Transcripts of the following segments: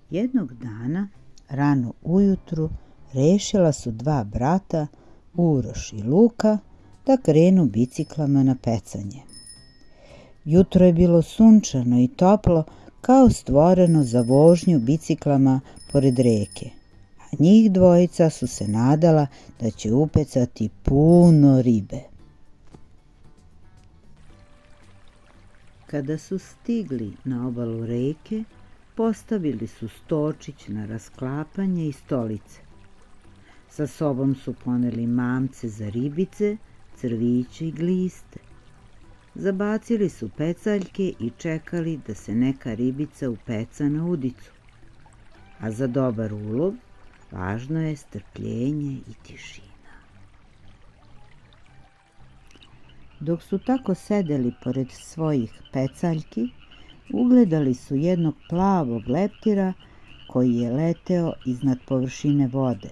Jednog dana, rano ujutru, rešila su dva brata, Uroš i Luka, da krenu biciklama na pecanje. Jutro je bilo sunčano i toplo, kao stvoreno za vožnju biciklama pored reke, a njih dvojica su se nadala da će upecati puno ribe. Kada su stigli na obalu reke, postavili su stočić na rasklapanje i stolice. Sa sobom su poneli mamce za ribice, crviće i gliste. Zabacili su pecaljke i čekali da se neka ribica upeca na udicu. A za dobar ulov važno je strpljenje i tišina. Dok su tako sedeli pored svojih pecaljki, ugledali su jednog plavog leptira koji je leteo iznad površine vode,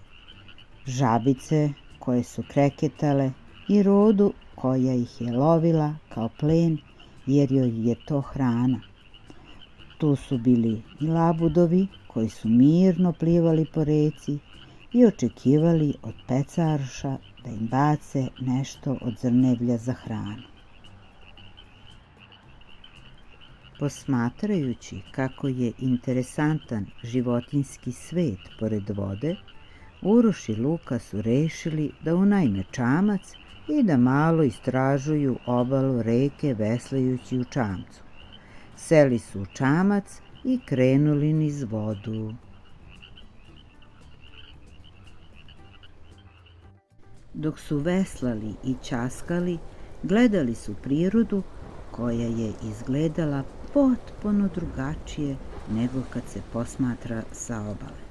žabice koje su kreketale i rodu koja ih je lovila kao plen jer joj je to hrana. Tu su bili i labudovi koji su mirno plivali po reci i očekivali od pecaroša da im bace nešto od zrnevlja za hranu. Posmatrajući kako je interesantan životinjski svet pored vode, Uroš i Luka su rešili da unajme čamac i da malo istražuju obalu reke veslajući u čamcu. Seli su u čamac i krenuli niz vodu. Dok su veslali i ćaskali, gledali su prirodu koja je izgledala potpuno drugačije nego kad se posmatra sa obale.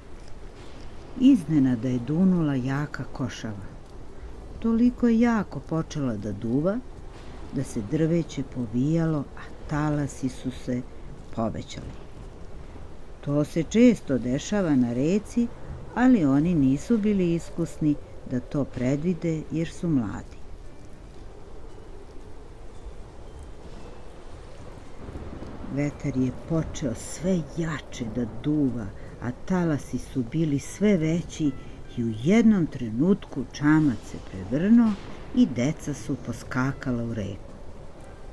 Iznenada je dunula jaka košava. Toliko je jako počela da duva, da se drveće povijalo, a talasi su se povećali. To se često dešava na reci, ali oni nisu bili iskusni da to predvide jer su mladi. Vetar je počeo sve jače da duva, a talasi su bili sve veći i u jednom trenutku čamac se prevrnuo i deca su poskakala u reku.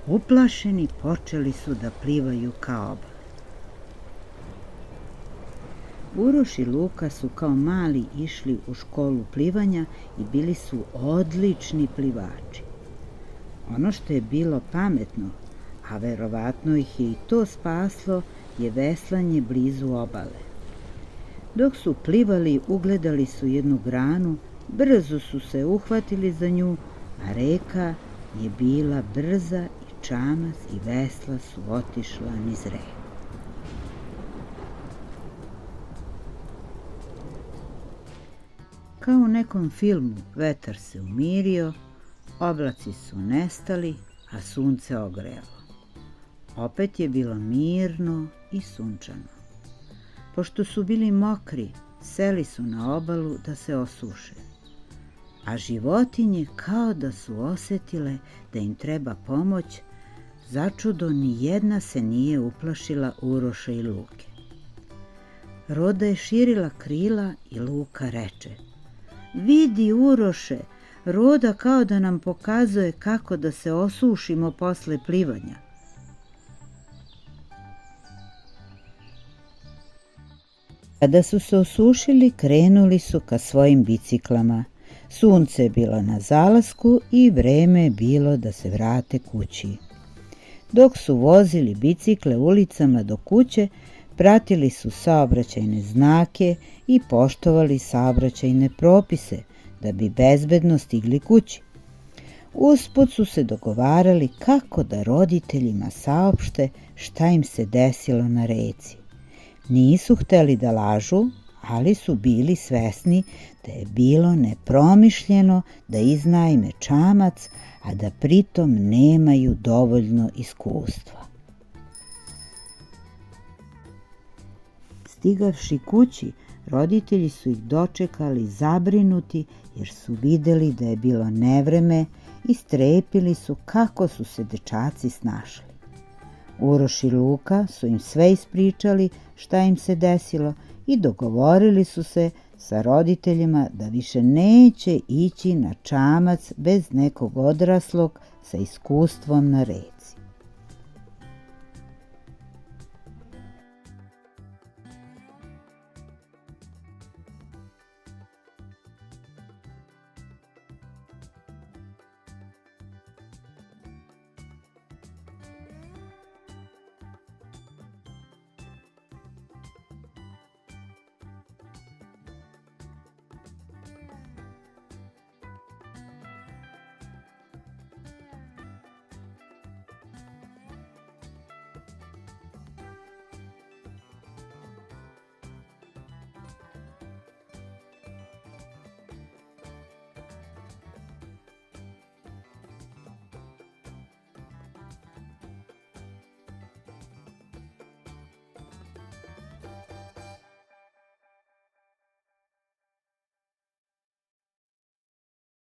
Uplašeni počeli su da plivaju ka obali. Uroš i Luka su kao mali išli u školu plivanja i bili su odlični plivači. Ono što je bilo pametno, a verovatno ih je i to spaslo, je veslanje blizu obale. Dok su plivali, ugledali su jednu granu, brzo su se uhvatili za nju, a reka je bila brza i čamac i vesla su otišla niz reku. Kao u nekom filmu, vetar se umirio, oblaci su nestali, a sunce ogrelo. Opet je bilo mirno i sunčano. Pošto su bili mokri, seli su na obalu da se osuše. A životinje, kao da su osetile da im treba pomoć, začudo ni jedna se nije uplašila Uroša i Luke. Roda je širila krila i Luka reče: "Vidi, Uroše, Roda kao da nam pokazuje kako da se osušimo posle plivanja." Kada su se osušili, krenuli su ka svojim biciklama. Sunce je bilo na zalasku i vreme je bilo da se vrate kući. Dok su vozili bicikle ulicama do kuće, pratili su saobraćajne znake i poštovali saobraćajne propise da bi bezbedno stigli kući. Usput su se dogovarali kako da roditeljima saopšte šta im se desilo na reci. Nisu hteli da lažu, ali su bili svesni da je bilo nepromišljeno da iznajme čamac, a da pritom nemaju dovoljno iskustva. Stigavši kući, roditelji su ih dočekali zabrinuti jer su videli da je bilo nevreme i strepili su kako su se dečaci snašli. Uroš i Luka su im sve ispričali šta im se desilo i dogovorili su se sa roditeljima da više neće ići na čamac bez nekog odraslog sa iskustvom na reci.